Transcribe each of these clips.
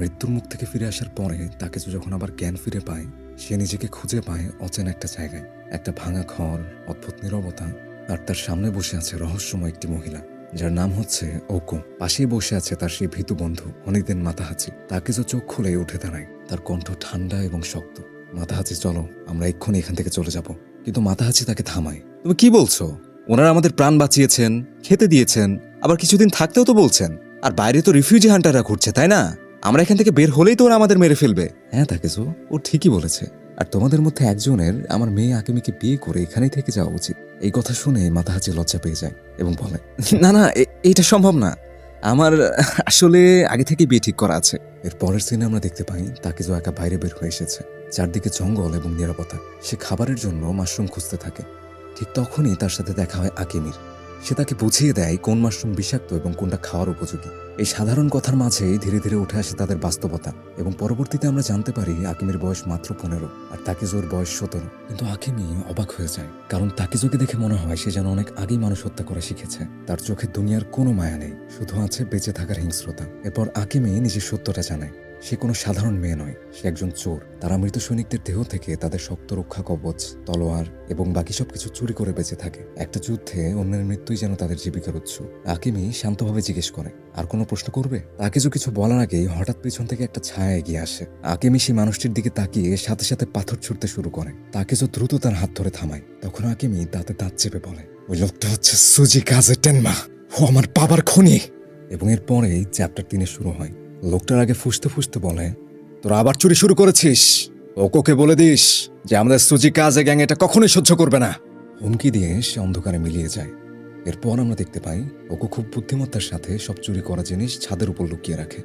মৃত্যুর মুখ থেকে ফিরে আসার পরে তাকেজু যখন আবার জ্ঞান ফিরে পায়, সে নিজেকে খুঁজে পায় অচেনা একটা জায়গায়। একটা ভাঙা ঘর, অদ্ভুত নীরবতা, আর তার সামনে বসে আছে রহস্যময় একটি মহিলা, যার নাম হচ্ছে ওকো। পাশেই বসে আছে তার সেই ভীতু বন্ধু অনিদেন মাতাহাচি। তাকেজু চোখ খুলে উঠে দাঁড়ায়, তার কণ্ঠ ঠান্ডা এবং শক্ত। মাতাহাচি, চলো, আমরা এক্ষুনি এখান থেকে চলে যাব। কিন্তু মাতাহাচি তাকে থামায়। তুমি কি বলছো? ওনারা আমাদের প্রাণ বাঁচিয়েছেন, খেতে দিয়েছেন, আবার কিছুদিন থাকতেও তো বলছেন। আর বাইরে তো রিফিউজি হান্টাররা ঘুরছে, তাই না? আমরা এখান থেকে বের হলেই তো ওরা আমাদের মেরে ফেলবে। হ্যাঁ তাকেজু, ও ঠিকই বলেছে। আর তোমাদের মধ্যে একজনের আমার মেয়ে আকিমিকে বিয়ে করে এখানেই থেকে যাওয়া উচিত। এই কথা শুনে মাতাহাচি লজ্জা পেয়ে যায় এবং বলে, না না, এটা সম্ভব না। আমার আসলে আগে থেকে বিয়ে ঠিক করা আছে। এর পরের সিনে আমরা দেখতে পাই তাকেজু একা বাইরে বের হয়ে এসেছে। চারদিকে জঙ্গল এবং নিরাপত্তা। সে খাবারের জন্য মাশরুম খুঁজতে থাকে। ঠিক তখনই তার সাথে দেখা হয় আকিমির। সে তাকে বুঝিয়ে দেয় কোন মাশরুম বিষাক্ত এবং কোনটা খাওয়ার উপযোগী। এই সাধারণ কথার মাঝেই ধীরে ধীরে উঠে আসে তাদের বাস্তবতা, এবং পরবর্তীতে আমরা জানতে পারি আকিমির বয়স মাত্র 15 আর তাকিজোর বয়স 17। কিন্তু আকিমি অবাক হয়ে যায়, কারণ তাকিজোকে দেখে মনে হয় সে যেন অনেক আগেই মানুষ হত্যা করা শিখেছে। তার চোখে দুনিয়ার কোনো মায়া নেই, শুধু আছে বেঁচে থাকার হিংস্রতা। এরপর আকিমি নিজের সত্যটা জানায়। সে কোনো সাধারণ মেয়ে নয়, সে একজন চোর। তারা মৃত সৈনিকদের দেহ থেকে তাদের শক্ত রক্ষা কবচ, তলোয়ার এবং বাকি সবকিছু চুরি করে বেঁচে থাকে। একটা যুদ্ধে অন্যের মৃত্যুই যেন তাদের জীবিকার উৎস। আকিমি শান্তভাবে জিজ্ঞেস করে, আর কোনো প্রশ্ন করবে? তাকিজু কিছু বলার আগেই হঠাৎ পিছন থেকে একটা ছায়া এগিয়ে আসে। আকিমি সেই মানুষটির দিকে তাকিয়ে সাথে সাথে পাথর ছুঁড়তে শুরু করে। তাকিজু দ্রুত তার হাত ধরে থামায়। তখন আকিমি দাঁতে দাঁত চেপে বলে, ওই লোকটা হচ্ছে সুজি কাজে টেনমা, ও আমার বাবার খুনি। এবং এরপরেই চ্যাপ্টার 3 শুরু হয়। লোকটার আগে ফুসতে ফুসতে বলে, তোরা আবার চুরি শুরু করেছিস? ওকে বলে দিস যে আমাদের সুজি কাজে গ্যাং এটা কখনোই সহ্য করবে না। হুমকি দিয়ে সে অন্ধকারে মিলিয়ে যায়। এরপর আমরা দেখতে পাই ওকো খুব বুদ্ধিমত্তার সাথে সব চুরি করা জিনিস ছাদের উপর লুকিয়ে রাখে,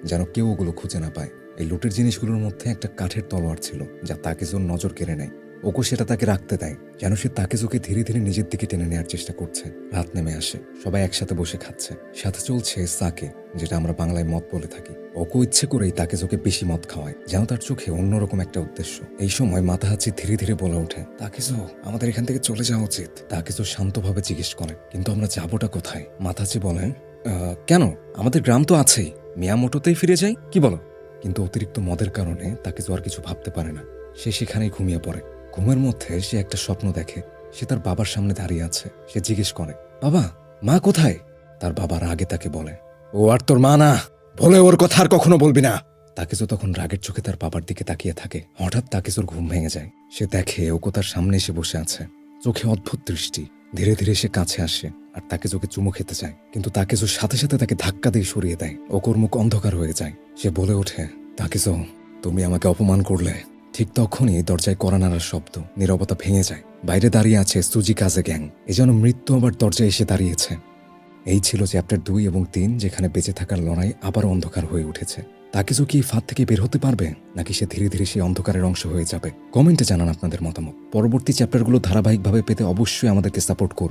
যেন কেউ ওগুলো খুঁজে না পায়। এই লুটের জিনিসগুলোর মধ্যে একটা কাঠের তলোয়ার ছিল, যা তাকেজুর নজর কেড়ে নেয়। ওকো সেটা তাকে রাখতে দেয়, যেন সে তাকেজুকে ধীরে ধীরে নিজের দিকে টেনে নেওয়ার চেষ্টা করছে। রাত নেমে আসে, সবাই একসাথে বসে খাচ্ছে। সাথে চলছে সাকে, যেটা আমরা বাংলায় মদ বলে থাকি। ওকো ইচ্ছে করেই তাকেজুকে বেশি মদ খাওয়ায়, যেন তার চোখে অন্যরকম একটা উদ্দেশ্য। এই সময় মাতাহাচি ধীরে ধীরে বলে ওঠে, তাকেজু, আমাদের এখান থেকে চলে যাওয়া উচিত। তাকেজু শান্তভাবে জিজ্ঞেস করে, কিন্তু আমরা যাবোটা কোথায়? মাতাহাচি বলে, কেন, আমাদের গ্রাম তো আছেই, মিয়ামোটোতেই ফিরে যাই, কি বলো? কিন্তু অতিরিক্ত মদের কারণে তাকেজু আর কিছু ভাবতে পারে না। সে সেখানেই ঘুমিয়ে পড়ে। ঘুমের মধ্যে সে একটা স্বপ্ন দেখে। সে তার বাবার সামনে দাঁড়িয়ে আছে। সে জিজ্ঞেস করে, বাবা, মা কোথায়? তার বাবা রাগে তাকে বলে, ও আর তোর মা না, বলে ওর কথা আর কখনো বলবি না। তাকেজু তখন রাগের চোখে তার বাবার দিকে তাকিয়ে থাকে। হঠাৎ তাকেজুর ঘুম ভেঙে যায়। সে দেখে ওকো তার সামনে এসে বসে আছে, চোখে অদ্ভুত দৃষ্টি। ধীরে ধীরে সে কাছে আসে আর তাকেজুকে চুমু খেতে চায়, কিন্তু তাকেজুর সাথে সাথে তাকে ধাক্কা দিয়ে সরিয়ে দেয়। ওকোর মুখ অন্ধকার হয়ে যায়। সে বলে ওঠে, তাকেজু, তুমি আমাকে অপমান করলে। ঠিক তখনই দরজায় কড়া নাড়ার শব্দ। নীরবতা ভেঙে যায়। বাইরে দাঁড়িয়ে আছে সুজি কাজে গ্যাং। এ যেন মৃত্যু আবার দরজায় এসে দাঁড়িয়েছে। এই ছিল চ্যাপ্টার 2 এবং 3, যেখানে বেঁচে থাকার লড়াই আবার অন্ধকার হয়ে উঠেছে। তাকেজু কি এই ফাঁদ থেকে বের হতে পারবে, নাকি সে ধীরে ধীরে সেই অন্ধকারের অংশ হয়ে যাবে? কমেন্টে জানান আপনাদের মতামত। পরবর্তী চ্যাপ্টারগুলো ধারাবাহিকভাবে পেতে অবশ্যই আমাদেরকে সাপোর্ট করবেন।